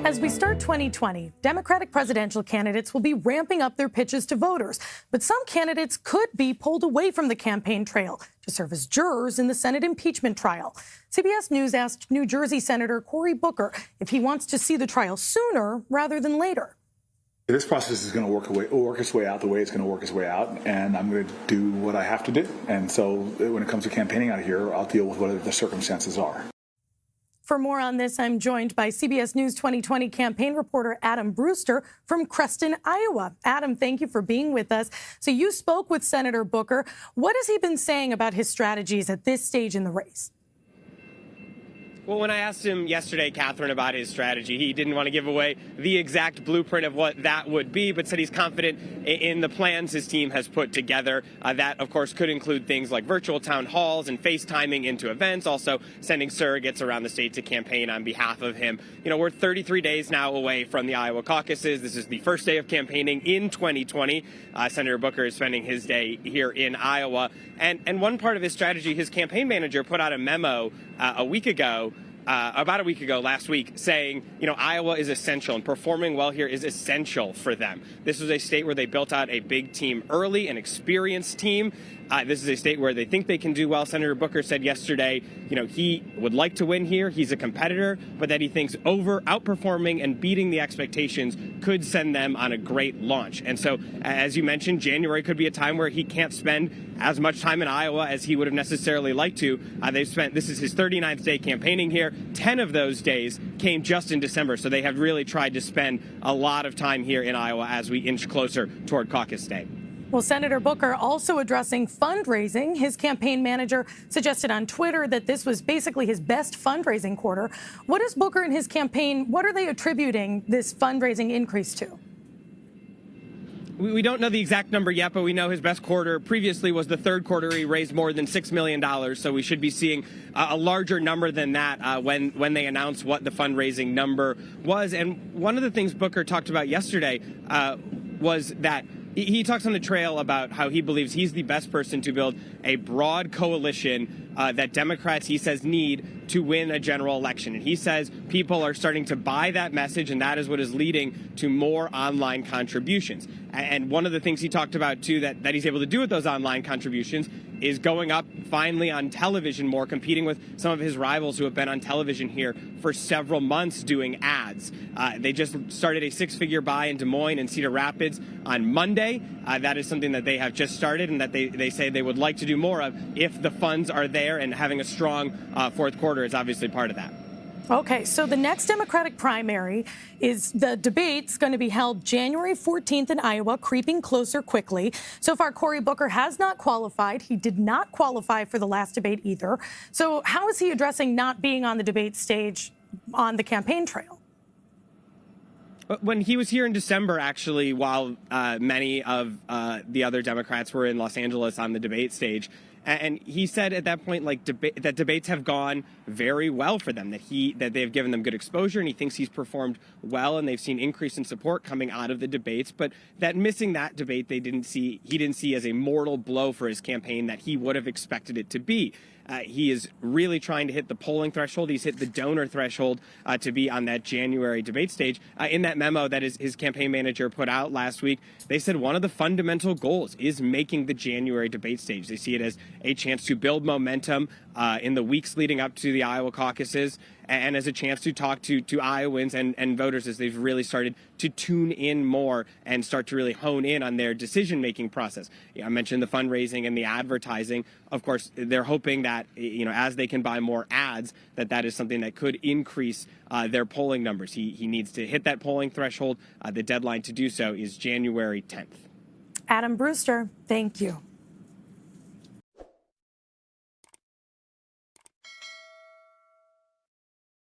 As we start 2020, Democratic presidential candidates will be ramping up their pitches to voters. But some candidates could be pulled away from the campaign trail to serve as jurors in the Senate impeachment trial. CBS News asked New Jersey Senator Cory Booker if he wants to see the trial sooner rather than later. This process is going to work its way out the way it's going to work its way out, and I'm going to do what I have to do. And so when it comes to campaigning out here, I'll deal with whatever the circumstances are. For more on this, I'm joined by CBS News 2020 campaign reporter Adam Brewster from Creston, Iowa. Adam, thank you for being with us. So you spoke with Senator Booker. What has he been saying about his strategies at this stage in the race? Well, when I asked him yesterday, Catherine, about his strategy, he didn't want to give away the exact blueprint of what that would be, but said he's confident in the plans his team has put together. That, of course, could include things like virtual town halls and FaceTiming into events, also sending surrogates around the state to campaign on behalf of him. You know, we're 33 days now away from the Iowa caucuses. This is the first day of campaigning in 2020. Senator Booker is spending his day here in Iowa. And one part of his strategy, his campaign manager put out a memo about a week ago, last week, saying, you know, Iowa is essential and performing well here is essential for them. This was a state where they built out a big team early, an experienced team. This is a state where they think they can do well. Senator Booker said yesterday, you know, he would like to win here. He's a competitor, but that he thinks outperforming and beating the expectations could send them on a great launch. And so, as you mentioned, January could be a time where he can't spend as much time in Iowa as he would have necessarily liked to. This is his 39th day campaigning here. 10 of those days came just in December, so they have really tried to spend a lot of time here in Iowa as we inch closer toward caucus day. Well, Senator Booker also addressing fundraising. His campaign manager suggested on Twitter that this was basically his best fundraising quarter. What is Booker and his campaign, what are they attributing this fundraising increase to? We don't know the exact number yet, but we know his best quarter previously was the third quarter. He raised more than $6 million, so we should be seeing a larger number than that when they announce what the fundraising number was. And one of the things Booker talked about yesterday was that he talks on the trail about how he believes he's the best person to build a broad coalition that Democrats, he says, need to win a general election. And he says people are starting to buy that message, and that is what is leading to more online contributions. And one of the things he talked about, too, that he's able to do with those online contributions is going up finally on television more, competing with some of his rivals who have been on television here for several months doing ads. They just started a six-figure buy in Des Moines and Cedar Rapids on Monday. That is something that they have just started and that they say they would like to do more of if the funds are there, and having a strong fourth quarter is obviously part of that. Okay, so the next Democratic primary is the debate's going to be held January 14th in Iowa, creeping closer quickly. So far, Cory Booker has not qualified. He did not qualify for the last debate either. So how is he addressing not being on the debate stage on the campaign trail? When he was here in December, actually, while many of the other Democrats were in Los Angeles on the debate stage, and he said at that point, like, that debates have gone very well for them, that they've given them good exposure, and he thinks he's performed well, and they've seen increase in support coming out of the debates. But that missing that debate, he didn't see as a mortal blow for his campaign that he would have expected it to be. He is really trying to hit the polling threshold. He's hit the donor threshold to be on that January debate stage. In that memo that his campaign manager put out last week, they said one of the fundamental goals is making the January debate stage. They see it as a chance to build momentum in the weeks leading up to the Iowa caucuses, and as a chance to talk to Iowans and voters as they've really started to tune in more and start to really hone in on their decision-making process. I mentioned the fundraising and the advertising. Of course, they're hoping that, you know, as they can buy more ads, that is something that could increase their polling numbers. He needs to hit that polling threshold. The deadline to do so is January 10th. Adam Brewster, thank you.